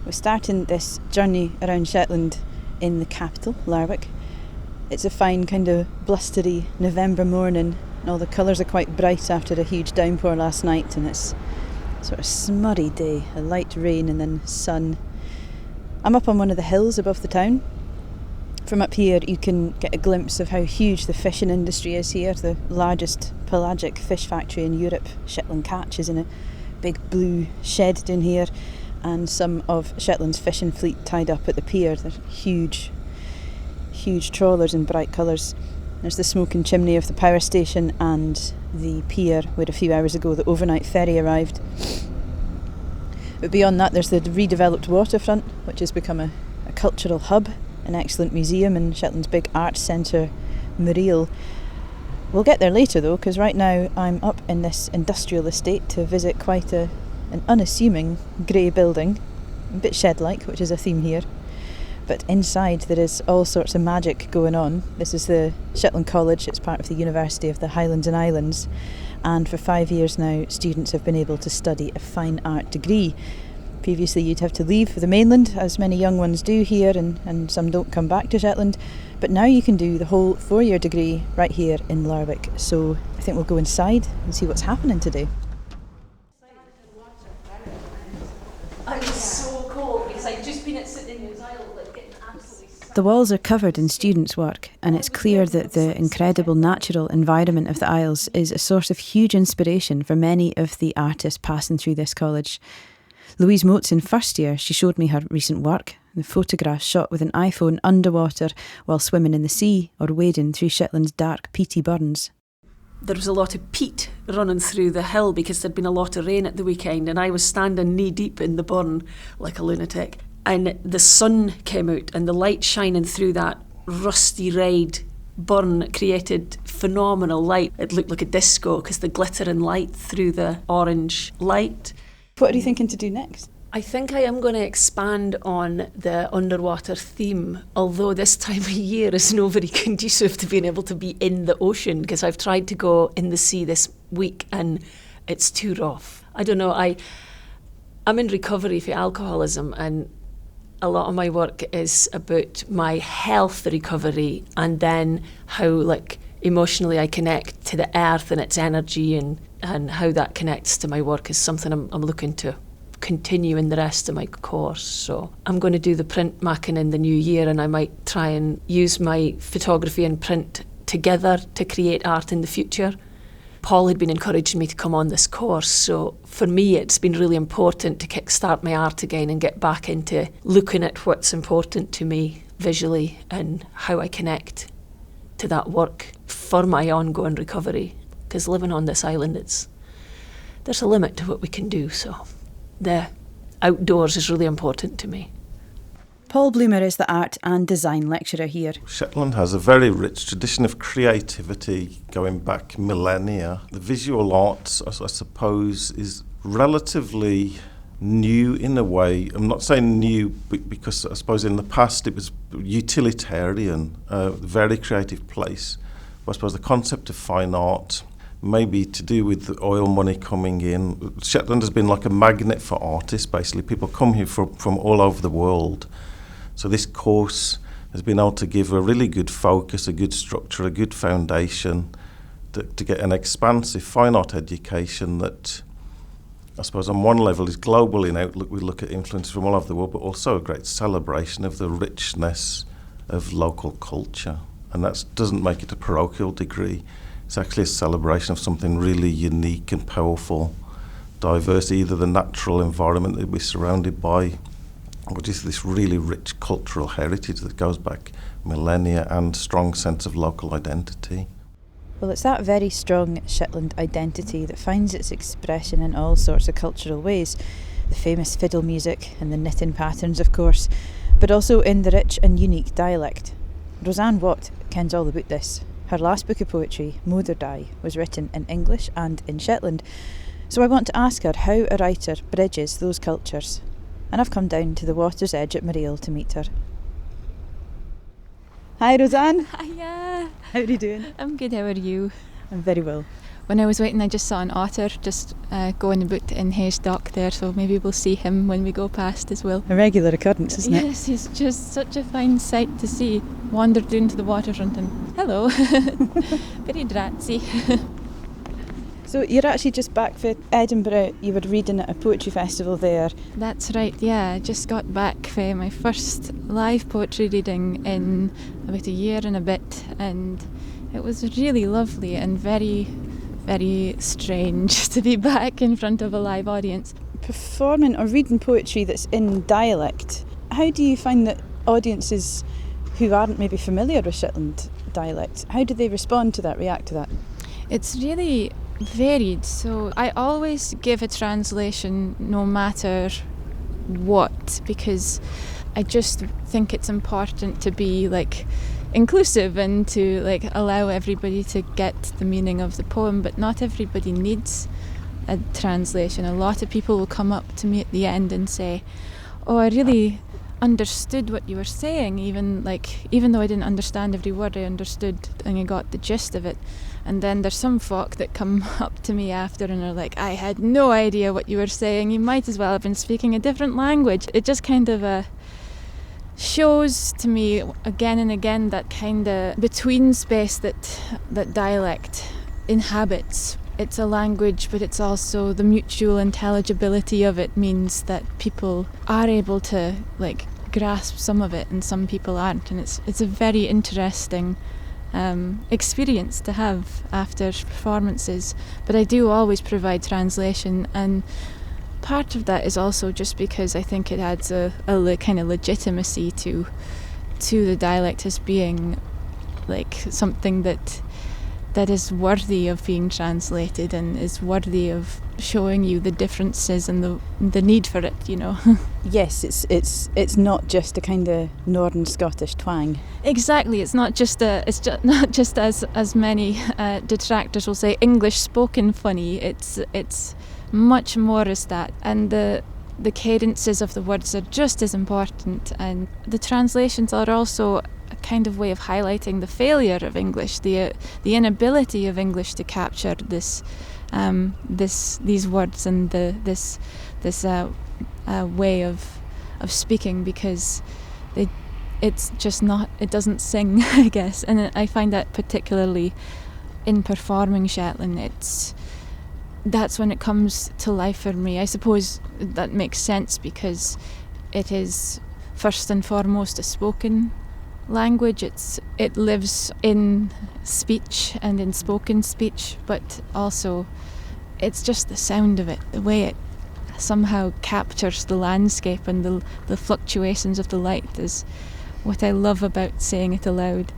We're starting this journey around Shetland in the capital, Larwick. It's a fine kind of blustery November morning and all the colours are quite bright after a huge downpour last night, and it's sort of smurry day, a light rain and then sun. I'm up on one of the hills above the town. From up here you can get a glimpse of how huge the fishing industry is here. The largest pelagic fish factory in Europe, Shetland Catch, is in a big blue shed down here, and some of Shetland's fishing fleet tied up at the pier. They're huge trawlers in bright colours. There's the smoking chimney of the power station and the pier where a few hours ago the overnight ferry arrived. But beyond that there's the redeveloped waterfront, which has become a cultural hub, an excellent museum, and Shetland's big arts centre, Muriel. We'll get there later though, because right now I'm up in this industrial estate to visit quite an unassuming grey building, a bit shed-like, which is a theme here. But inside there is all sorts of magic going on. This is the Shetland College. It's part of the University of the Highlands and Islands, and for 5 years now students have been able to study a fine art degree. Previously you'd have to leave for the mainland, as many young ones do here, and some don't come back to Shetland, but now you can do the whole 4-year degree right here in Larwick. So I think we'll go inside and see what's happening today. I was so cold because I'd just been sitting in the aisle getting absolutely stuck. The walls are covered in students' work, and it's clear that the incredible natural environment of the Isles is a source of huge inspiration for many of the artists passing through this college. Louise Moat's in first year. She showed me her recent work, the photographs shot with an iPhone underwater while swimming in the sea or wading through Shetland's dark peaty burns. There was a lot of peat running through the hill because there'd been a lot of rain at the weekend, and I was standing knee deep in the burn like a lunatic. And the sun came out and the light shining through that rusty red burn created phenomenal light. It looked like a disco because the glittering light through the orange light. What are you thinking to do next? I think I am going to expand on the underwater theme, although this time of year is not very conducive to being able to be in the ocean, because I've tried to go in the sea this week and it's too rough. I don't know, I'm in recovery for alcoholism, and a lot of my work is about my health recovery and then how emotionally I connect to the earth and its energy, and how that connects to my work is something I'm looking to continue in the rest of my course. So I'm going to do the print making in the new year, and I might try and use my photography and print together to create art in the future. Paul had been encouraging me to come on this course, so for me it's been really important to kickstart my art again and get back into looking at what's important to me visually and how I connect to that work for my ongoing recovery, because living on this island, there's a limit to what we can do, so the outdoors is really important to me. Paul Bloomer is the art and design lecturer here. Shetland has a very rich tradition of creativity going back millennia. The visual arts, I suppose, is relatively new in a way. I'm not saying new because I suppose in the past it was utilitarian, a very creative place. But I suppose the concept of fine art, maybe to do with the oil money coming in. Shetland has been like a magnet for artists, basically. People come here from all over the world. So this course has been able to give a really good focus, a good structure, a good foundation to get an expansive fine art education that, I suppose, on one level is global in outlook. We look at influences from all over the world, but also a great celebration of the richness of local culture. And that doesn't make it a parochial degree. It's actually a celebration of something really unique and powerful, diverse, either the natural environment that we're surrounded by, or just this really rich cultural heritage that goes back millennia, and strong sense of local identity. Well, it's that very strong Shetland identity that finds its expression in all sorts of cultural ways. The famous fiddle music and the knitting patterns, of course, but also in the rich and unique dialect. Roseanne Watt kens all about this. Her last book of poetry, Motherdai, was written in English and in Shetland. So I want to ask her how a writer bridges those cultures. And I've come down to the water's edge at Muriel to meet her. Hi Roseanne. Hiya. How are you doing? I'm good, how are you? I'm very well. when I was waiting, I just saw an otter just going about in Hayes Dock there, so maybe we'll see him when we go past as well. A regular occurrence, isn't it? Yes, he's just such a fine sight to see. Wandered into the waterfront and hello, very dratsy. So you're actually just back for Edinburgh. You were reading at a poetry festival there. That's right, yeah. I just got back for my first live poetry reading in about a year and a bit, and it was really lovely and very, very strange to be back in front of a live audience. Performing or reading poetry that's in dialect, how do you find that audiences who aren't maybe familiar with Shetland dialect, how do they respond to that, react to that? It's really varied. So I always give a translation no matter what, because I just think it's important to be like inclusive and to like allow everybody to get the meaning of the poem, but not everybody needs a translation. A lot of people will come up to me at the end and say, oh, I really understood what you were saying, even though I didn't understand every word, I understood and I got the gist of it. And then there's some folk that come up to me after and are like, I had no idea what you were saying, you might as well have been speaking a different language. It just kind of shows to me again and again that kind of between space that dialect inhabits. It's a language, but it's also the mutual intelligibility of it means that people are able to like grasp some of it and some people aren't, and it's a very interesting experience to have after performances. But I do always provide translation, and part of that is also just because I think it adds a kind of legitimacy to the dialect as being like something that is worthy of being translated and is worthy of showing you the differences and the need for it, you know. Yes, it's not just a kind of Northern Scottish twang. Exactly, it's not just not just as many detractors will say English spoken funny. It's much more as that, and the cadences of the words are just as important, and the translations are also a kind of way of highlighting the failure of English, the inability of English to capture these words and this way of speaking, because it's just not, it doesn't sing, I guess. And I find that particularly in performing Shetland, that's when it comes to life for me. I suppose that makes sense because it is first and foremost a spoken language. It lives in speech and in spoken speech, but also it's just the sound of it, the way it somehow captures the landscape and the fluctuations of the light is what I love about saying it aloud.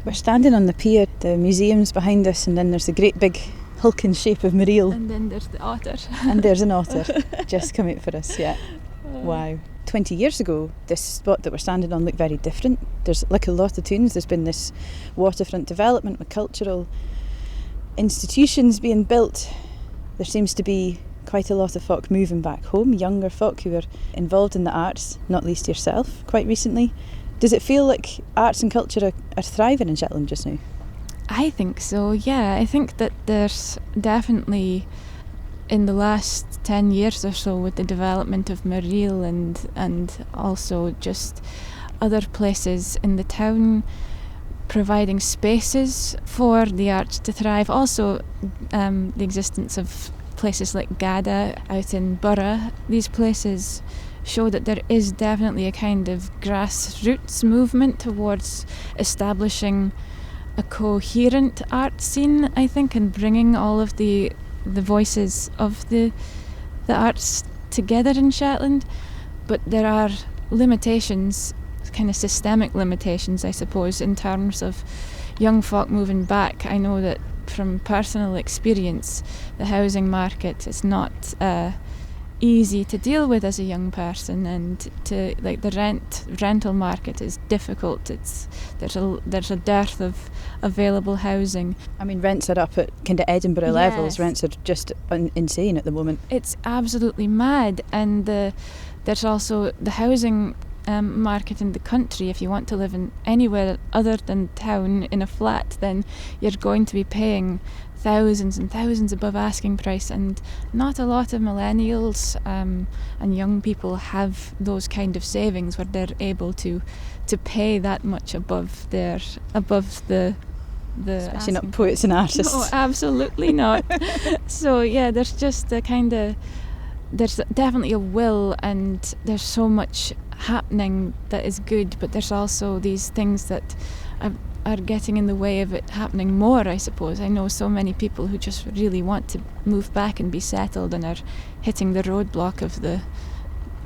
We're standing on the pier, the museum's behind us, and then there's the great big hulking shape of Mariel. And then there's the otter. And there's an otter just come out for us, yeah. Wow. 20 years ago, this spot that we're standing on looked very different. There's like a lot of tunes. There's been this waterfront development with cultural institutions being built. There seems to be quite a lot of folk moving back home, younger folk who are involved in the arts, not least yourself, quite recently. Does it feel like arts and culture are thriving in Shetland just now? I think so, yeah. I think that there's definitely, in the last 10 years or so, with the development of Mariel and also just other places in the town providing spaces for the arts to thrive. Also the existence of places like Gada out in Borough. These places show that there is definitely a kind of grassroots movement towards establishing a coherent art scene, I think, and bringing all of the voices of the arts together in Shetland. But there are limitations, kind of systemic limitations, I suppose, in terms of young folk moving back. I know that from personal experience, the housing market is not easy to deal with as a young person, and the rental market is difficult. There's a dearth of available housing. I mean, rents are up at kind of Edinburgh levels. Rents are just insane at the moment. It's absolutely mad, and there's also the housing market in the country. If you want to live in anywhere other than town in a flat, then you're going to be paying thousands and thousands above asking price, and not a lot of millennials and young people have those kind of savings where they're able to pay that much above the especially not poets and artists. No, absolutely not. So yeah, there's just there's definitely a will, and there's so much happening that is good, but there's also these things that are getting in the way of it happening more, I suppose. I know so many people who just really want to move back and be settled and are hitting the roadblock of the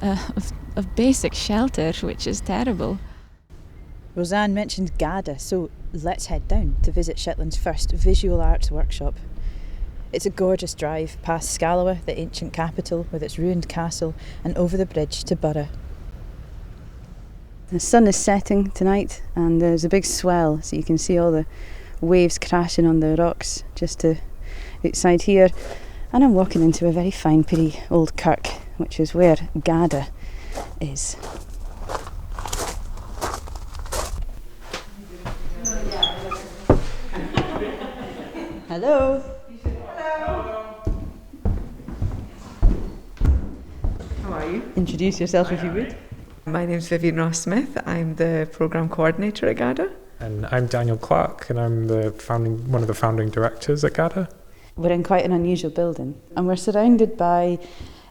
of basic shelter, which is terrible. Roseanne mentioned Garda, so let's head down to visit Shetland's first visual arts workshop. It's a gorgeous drive past Scalawa, the ancient capital with its ruined castle, and over the bridge to Borough. The sun is setting tonight and there's a big swell, so you can see all the waves crashing on the rocks just outside here. And I'm walking into a very fine, pretty old kirk, which is where Garda is. Hello. How are you? Introduce yourself if you would. My name's Vivian Ross-Smith. I'm the programme coordinator at GADA. And I'm Daniel Clark, and I'm one of the founding directors at GADA. We're in quite an unusual building, and we're surrounded by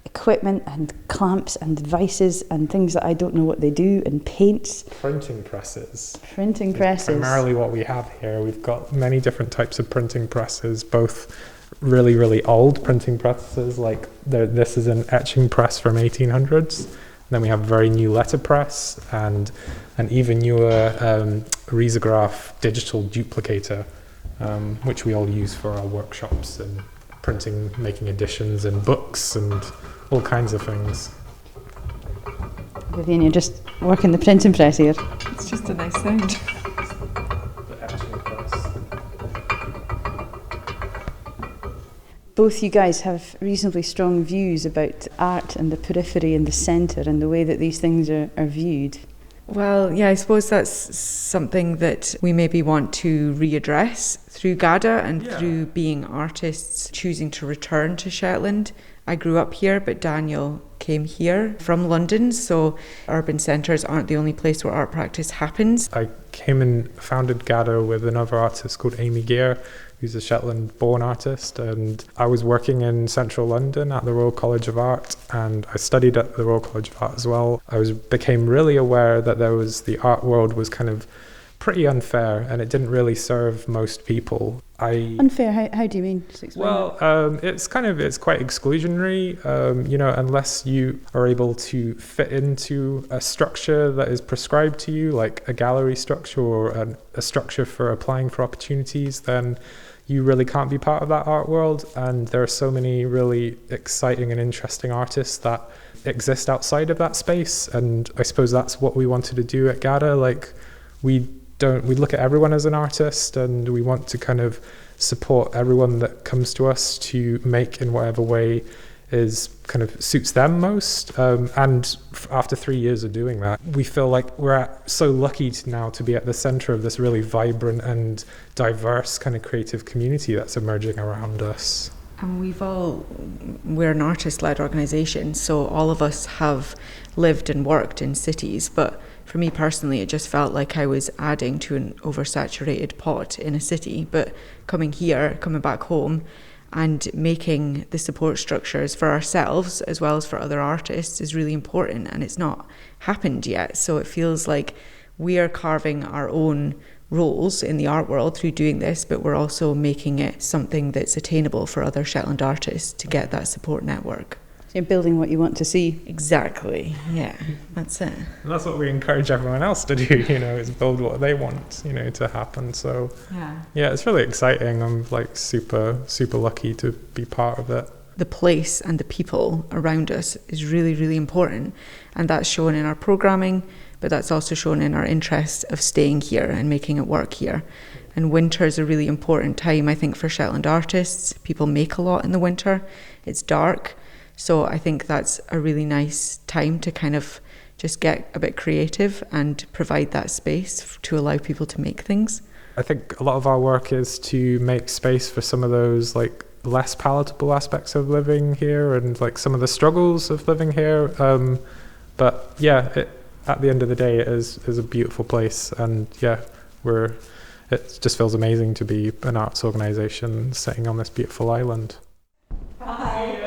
equipment and clamps and devices and things that I don't know what they do, and paints. Printing presses. Printing presses. Primarily what we have here. We've got many different types of printing presses, both really, really old printing presses, like this is an etching press from 1800s. Then we have a very new letterpress and an even newer risograph digital duplicator, which we all use for our workshops and printing, making editions and books and all kinds of things. Vivian, you're just working the printing press here. It's just a nice sound. The etching press. Both you guys have reasonably strong views about art and the periphery and the centre and the way that these things are viewed. Well, yeah, I suppose that's something that we maybe want to readdress through GADA and through being artists choosing to return to Shetland. I grew up here, but Daniel came here from London, so urban centres aren't the only place where art practice happens. I came and founded GADA with another artist called Amy Gear, who's a Shetland-born artist, and I was working in central London at the Royal College of Art, and I studied at the Royal College of Art as well. Became really aware that the art world was kind of pretty unfair, and it didn't really serve most people. Unfair? How do you mean? Just explain that. It's quite exclusionary. Unless you are able to fit into a structure that is prescribed to you, like a gallery structure or a structure for applying for opportunities, then you really can't be part of that art world. And there are so many really exciting and interesting artists that exist outside of that space. And I suppose that's what we wanted to do at GADA. Like, we look at everyone as an artist, and we want to kind of support everyone that comes to us to make in whatever way is kind of suits them most. And after 3 years of doing that, we feel like we're so lucky now to be at the center of this really vibrant and diverse kind of creative community that's emerging around us. And we're an artist-led organisation, so all of us have lived and worked in cities, but for me personally, it just felt like I was adding to an oversaturated pot in a city. But coming back home and making the support structures for ourselves as well as for other artists is really important, and it's not happened yet. So it feels like we are carving our own roles in the art world through doing this, but we're also making it something that's attainable for other Shetland artists to get that support network. So you're building what you want to see. Exactly, yeah, that's it. And that's what we encourage everyone else to do, is build what they want, to happen. So yeah, it's really exciting. I'm like super, super lucky to be part of it. The place and the people around us is really, really important. And that's shown in our programming, but that's also shown in our interest of staying here and making it work here. And winter is a really important time, I think, for Shetland artists. People make a lot in the winter. It's dark. So I think that's a really nice time to kind of just get a bit creative and provide that space to allow people to make things. I think a lot of our work is to make space for some of those like less palatable aspects of living here and like some of the struggles of living here. But yeah, at the end of the day, it is a beautiful place, and yeah, it just feels amazing to be an arts organisation sitting on this beautiful island. Bye.